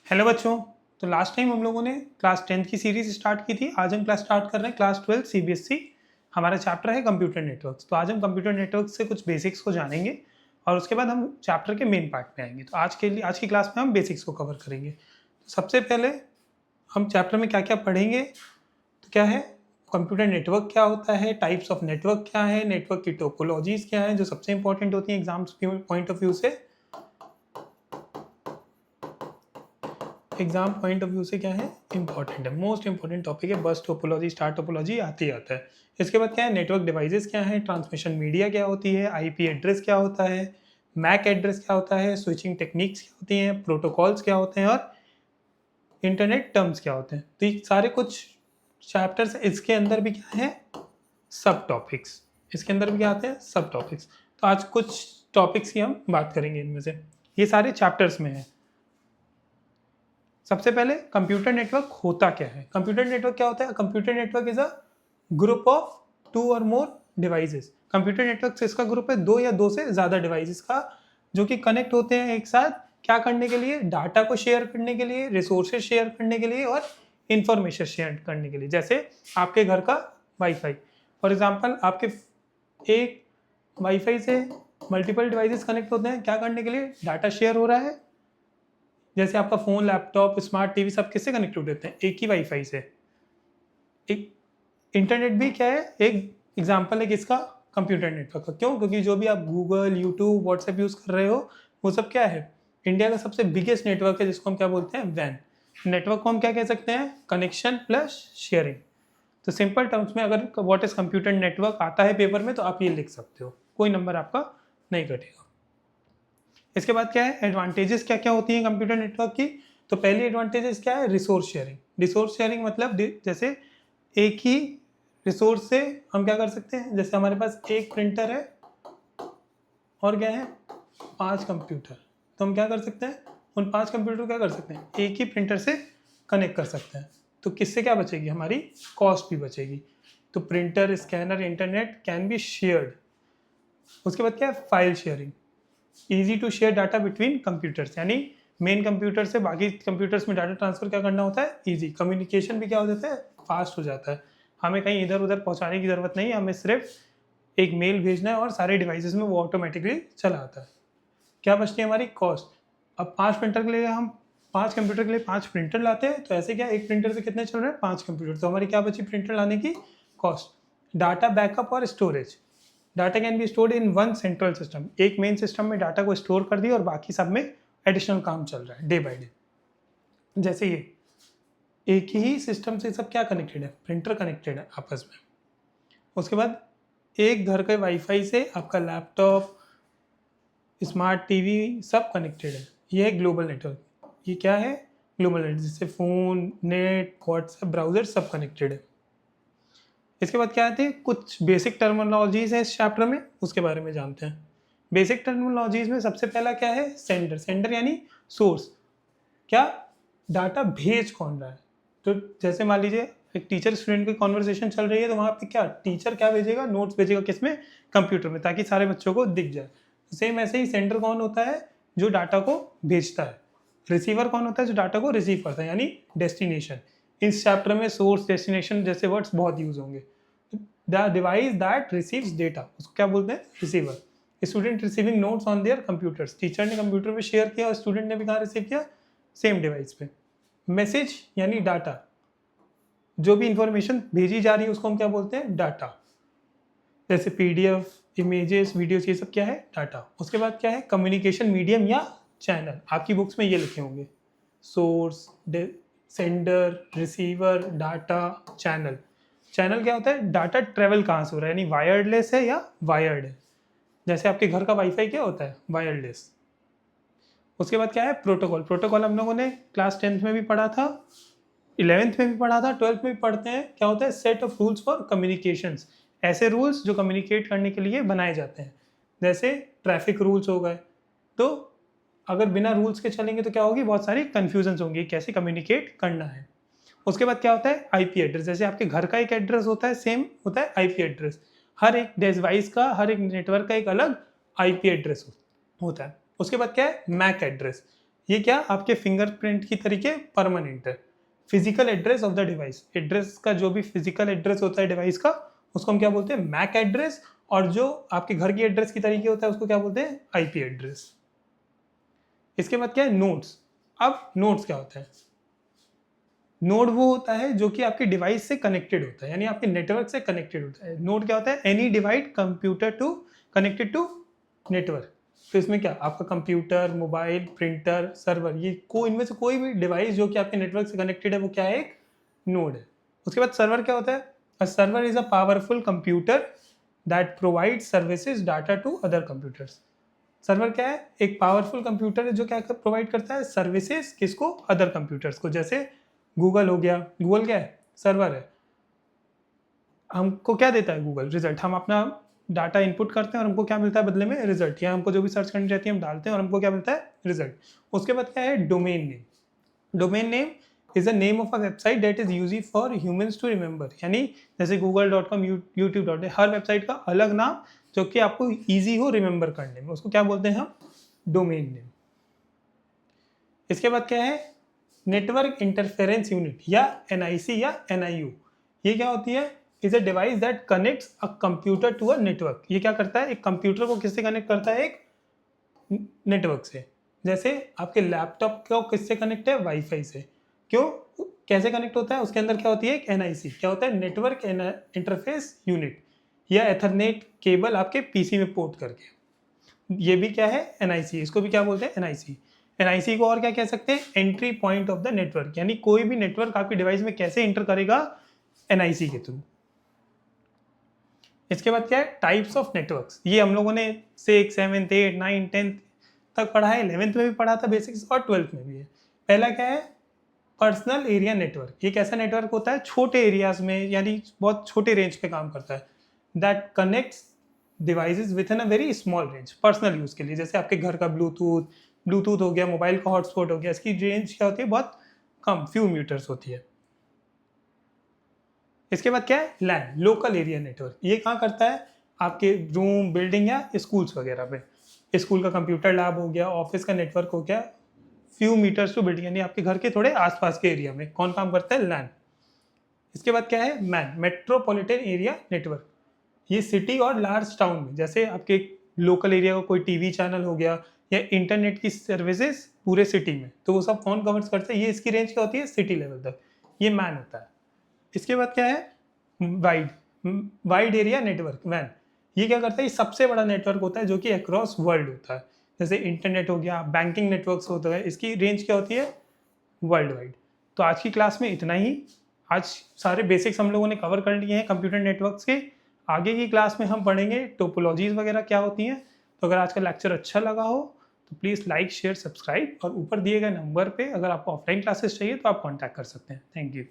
Hello बच्चों। तो last time हम लोगों ने क्लास 10th की सीरीज स्टार्ट की थी। आज हम क्लास स्टार्ट कर रहे हैं क्लास 12 सीबीएसई। हमारा चैप्टर है कंप्यूटर नेटवर्क्स। तो आज हम कंप्यूटर नेटवर्क से कुछ बेसिक्स को जानेंगे और उसके बाद हम चैप्टर के मेन पार्ट में आएंगे। तो आज की क्लास में हम बेसिक्स को कवर करेंगे। तो सबसे पहले हम चैप्टर में क्या क्या पढ़ेंगे, तो क्या है कंप्यूटर नेटवर्क, क्या होता है, टाइप्स ऑफ नेटवर्क क्या है, नेटवर्क की टोपोलॉजीज क्या है जो सबसे इंपॉर्टेंट होती हैं एग्जाम्स पॉइंट ऑफ व्यू से। एग्जाम पॉइंट ऑफ व्यू से क्या है इंपॉर्टेंट है, मोस्ट इंपॉर्टेंट टॉपिक है। बस टोपोलॉजी, स्टार टोपोलॉजी आते ही आता है। इसके बाद क्या है नेटवर्क डिवाइसेस क्या है, ट्रांसमिशन मीडिया क्या होती है, आईपी एड्रेस क्या होता है, मैक एड्रेस क्या होता है, स्विचिंग टेक्निक्स क्या होती हैं, प्रोटोकॉल्स क्या होते हैं और इंटरनेट टर्म्स क्या होते हैं। तो ये सारे कुछ चैप्टर्स, इसके अंदर भी क्या है सब टॉपिक्स, इसके अंदर भी क्या आते हैं सब टॉपिक्स। तो आज कुछ टॉपिक्स की हम बात करेंगे, इनमें से ये सारे चैप्टर्स में है। सबसे पहले कंप्यूटर नेटवर्क होता क्या है। कंप्यूटर नेटवर्क क्या होता है, computer network is a group of 2 और मोर डिवाइसेस। कंप्यूटर नेटवर्क इसका ग्रुप है 2 या 2 से ज़्यादा डिवाइसेस का, जो कि कनेक्ट होते हैं एक साथ क्या करने के लिए, डाटा को शेयर करने के लिए, रिसोर्सेज शेयर करने के लिए और इंफॉर्मेशन शेयर करने के लिए। जैसे आपके घर का वाईफाई, फॉर एग्जांपल आपके एक वाईफाई से मल्टीपल डिवाइसेस कनेक्ट होते हैं क्या करने के लिए, डाटा शेयर हो रहा है। जैसे आपका फोन, लैपटॉप, स्मार्ट टीवी सब किससे कनेक्टेड होते हैं, एक ही वाईफाई से। एक इंटरनेट भी क्या है, एक एग्जांपल है किसका, कंप्यूटर नेटवर्क का। क्यों? क्योंकि जो भी आप गूगल, यूट्यूब, व्हाट्सएप यूज कर रहे हो वो सब क्या है, इंडिया का सबसे बिगेस्ट नेटवर्क है जिसको हम क्या बोलते हैं, वैन नेटवर्क को हम क्या कह सकते हैं, कनेक्शन प्लस शेयरिंग। तो सिंपल टर्म्स में अगर व्हाट इज कंप्यूटर नेटवर्क आता है पेपर में तो आप ये लिख सकते हो, कोई नंबर आपका नहीं कटेगा। इसके बाद क्या है, एडवांटेजेस क्या क्या होती हैं कंप्यूटर नेटवर्क की। तो पहली एडवांटेजेस क्या है, रिसोर्स शेयरिंग। रिसोर्स शेयरिंग मतलब जैसे एक ही रिसोर्स से हम क्या कर सकते हैं, जैसे हमारे पास एक प्रिंटर है और क्या है 5 कंप्यूटर, तो हम क्या कर सकते हैं, उन 5 कंप्यूटर को क्या कर सकते हैं, एक ही प्रिंटर से कनेक्ट कर सकते हैं। तो किससे क्या बचेगी, हमारी कॉस्ट भी बचेगी। तो printer, scanner, internet can be shared. उसके बाद क्या है, file sharing, easy to share data between computers, यानी मेन कंप्यूटर से बाकी कंप्यूटर्स में डाटा ट्रांसफर क्या करना होता है, ईजी। कम्युनिकेशन भी क्या हो जाता है, फास्ट हो जाता है। हमें कहीं इधर उधर पहुंचाने की जरूरत नहीं, हमें सिर्फ एक मेल भेजना है और सारे डिवाइसेस में वो ऑटोमेटिकली चला आता है। क्या बचती है हमारी कॉस्ट। अब 5 प्रिंटर के लिए हम 5 कंप्यूटर के लिए 5 प्रिंटर लाते हैं, तो ऐसे क्या एक प्रिंटर से कितने चल रहे हैं, 5 कंप्यूटर। तो हमारी क्या बची प्रिंटर लाने की कॉस्ट। डाटा बैकअप और storage, data can be stored in one central system. एक मेन सिस्टम में डाटा को स्टोर कर दिया और बाकी सब में एडिशनल काम चल रहा है डे बाय डे। जैसे ये एक ही सिस्टम से सब क्या कनेक्टेड है, प्रिंटर कनेक्टेड है आपस में। उसके बाद एक घर के वाईफाई से आपका लैपटॉप, स्मार्ट टीवी सब कनेक्टेड है। ये है ग्लोबल नेटवर्क। ये क्या है, ग्लोबल नेटवर्क, जिससे फ़ोन, नेट, व्हाट्सएप, ब्राउज़र सब कनेक्टेड है। इसके बाद क्या आते हैं, कुछ बेसिक टर्मिनोलॉजीज है इस चैप्टर में, उसके बारे में जानते हैं। बेसिक टर्मिनोलॉजीज में सबसे पहला क्या है, सेंडर। सेंडर यानी सोर्स, क्या डाटा भेज कौन रहा है। तो जैसे मान लीजिए एक टीचर स्टूडेंट की कॉन्वर्सेशन चल रही है, तो वहाँ पे क्या टीचर क्या भेजेगा, नोट्स भेजेगा किसमें, कंप्यूटर में, ताकि सारे बच्चों को दिख जाए। सेम ऐसे ही सेंडर कौन होता है, जो डाटा को भेजता है। रिसीवर कौन होता है, जो डाटा को रिसीव करता है, यानी डेस्टिनेशन। इस चैप्टर में सोर्स, डेस्टिनेशन जैसे वर्ड्स बहुत यूज होंगे। The device that receives data, उसको क्या बोलते हैं, receiver. Student receiving notes on their computers, teacher ने कंप्यूटर पे शेयर किया और स्टूडेंट ने भी कहाँ रिसीव किया, सेम डिवाइस पे। मैसेज यानी डाटा, जो भी इंफॉर्मेशन भेजी जा रही है उसको हम क्या बोलते हैं, डाटा। जैसे पीडीएफ, इमेजेस, वीडियोस, ये सब क्या है, डाटा। उसके बाद क्या है, कम्युनिकेशन मीडियम या चैनल। आपकी बुक्स में ये लिखे होंगे, source, sender, receiver, data, channel. Channel क्या होता है, डाटा ट्रेवल कहाँ से हो रहा है, यानी वायरलेस है या वायर्ड है। जैसे आपके घर का वाईफाई क्या होता है, वायरलेस। उसके बाद क्या है, प्रोटोकॉल। प्रोटोकॉल हम लोगों ने क्लास 10th में भी पढ़ा था, 11th में भी पढ़ा था, 12th में भी पढ़ते हैं। क्या होता है, set of rules for communications, ऐसे रूल्स जो कम्युनिकेट करने के लिए बनाए जाते हैं। जैसे ट्रैफिक रूल्स हो गए, तो अगर बिना रूल्स के चलेंगे तो क्या होगी, बहुत सारी कन्फ्यूजन्स होंगी कैसे कम्युनिकेट करना है। उसके बाद क्या होता है, आईपी एड्रेस। जैसे आपके घर का एक एड्रेस होता है, सेम होता है आईपी एड्रेस। हर एक डिवाइस का, हर एक नेटवर्क का एक अलग आईपी एड्रेस होता है। उसके बाद क्या है, मैक एड्रेस, ये क्या आपके फिंगरप्रिंट की तरीके परमानेंट है। Physical address of the device, address का जो भी फिजिकल एड्रेस होता है डिवाइस का उसको हम क्या बोलते हैं, मैक एड्रेस। और जो आपके घर की एड्रेस की तरीके होता है उसको क्या बोलते हैं, आईपी एड्रेस। इसके बाद क्या है, नोड्स। अब नोड्स क्या होता है, नोड वो होता है जो कि आपके डिवाइस से कनेक्टेड होता है, यानी आपके नेटवर्क से कनेक्टेड होता है। नोड क्या होता है, any device computer to connected to network. तो इसमें क्या आपका कंप्यूटर, मोबाइल, प्रिंटर, सर्वर, ये इनमें से कोई भी डिवाइस जो कि आपके नेटवर्क से कनेक्टेड है वो क्या है, एक नोड है। उसके बाद सर्वर क्या होता है, a server is a powerful computer that provide services data to other computers. Server क्या है, एक पावरफुल कंप्यूटर है जो क्या प्रोवाइड करता है सर्विसेज, किसको, अदर कंप्यूटर्स को। जैसे गूगल हो गया, गूगल क्या है, सर्वर है। हमको क्या देता है गूगल, रिजल्ट। हम अपना डाटा इनपुट करते हैं और हमको क्या मिलता है बदले में, रिजल्ट। या हमको जो भी सर्च करनी रहती है हम डालते हैं और हमको क्या मिलता है, रिजल्ट। उसके बाद क्या है, domain name. Domain name is a name of a website that is easy for humans to remember, यानी जैसे google.com, youtube.in, हर वेबसाइट का अलग नाम जो कि आपको ईजी हो रिमेंबर करने में, उसको क्या बोलते हैं हम, डोमेन नेम। इसके बाद क्या है, नेटवर्क इंटरफेरेंस यूनिट या एनआईसी या एनआईयू। ये क्या होती है, is a device that connects a computer to a network. ये क्या करता है, एक कंप्यूटर को किससे कनेक्ट करता है, एक नेटवर्क से। जैसे आपके लैपटॉप को किससे कनेक्ट है, वाईफाई से। क्यों, कैसे कनेक्ट होता है, उसके अंदर क्या होती है, एक एनआईसी, क्या होता है, नेटवर्क इंटरफेस यूनिट, या एथरनेट केबल आपके पीसी में पोर्ट करके। ये भी क्या है, एनआईसी, इसको भी क्या बोलते हैं, एनआईसी। एनआईसी को और क्या कह सकते हैं, entry point of the network, यानी कोई भी नेटवर्क आपके डिवाइस में कैसे एंटर करेगा, एनआईसी के थ्रू। इसके बाद क्या है, टाइप्स ऑफ नेटवर्क्स। ये हम लोगों ने 6, 7, 8, 9, 10 तक पढ़ा है, 11th में भी पढ़ा था बेसिक्स, और 12th में भी है। पहला क्या है, पर्सनल एरिया नेटवर्क। ये कैसा नेटवर्क होता है, छोटे एरियाज में, यानी बहुत छोटे रेंज पे काम करता है। That connects devices with in a very small range, personal use के लिए। जैसे आपके घर का ब्लूटूथ, ब्लूटूथ हो गया, मोबाइल का हॉटस्पॉट हो गया, इसकी रेंज क्या होती है, बहुत कम, फ्यू मीटर्स होती है। इसके बाद क्या है, लैन, लोकल एरिया नेटवर्क। ये कहाँ करता है, आपके रूम, बिल्डिंग या स्कूल्स वगैरह पे। स्कूल का कंप्यूटर लैब हो गया, ऑफिस का नेटवर्क हो गया, फ्यू मीटर्स टू बिल्डिंग, यानी आपके घर के थोड़े आसपास के एरिया में कौन काम करता है, लैन। इसके बाद क्या है, मैन, मेट्रोपॉलिटन एरिया नेटवर्क। ये सिटी और लार्ज टाउन में, जैसे आपके लोकल एरिया का कोई टीवी चैनल हो गया या इंटरनेट की सर्विसेज पूरे सिटी में, तो वो सब कौन कवर करते हैं, ये इसकी रेंज क्या होती है, सिटी लेवल तक, ये मैन होता है। इसके बाद क्या है, वाइड, वाइड एरिया नेटवर्क, वैन। ये क्या करता है, ये सबसे बड़ा नेटवर्क होता है जो कि अक्रॉस वर्ल्ड होता है। जैसे इंटरनेट हो गया, बैंकिंग नेटवर्क्स होता है, इसकी रेंज क्या होती है, वर्ल्ड वाइड। तो आज की क्लास में इतना ही। आज सारे बेसिक्स हम लोगों ने कवर कर लिए हैं कंप्यूटर नेटवर्क्स के। आगे की क्लास में हम पढ़ेंगे टोपोलॉजीज वगैरह क्या होती हैं। तो अगर आज का लेक्चर अच्छा लगा हो तो प्लीज़ लाइक, शेयर, सब्सक्राइब, और ऊपर दिए गए नंबर पे अगर आपको ऑफलाइन क्लासेस चाहिए तो आप कॉन्टैक्ट कर सकते हैं। Thank you.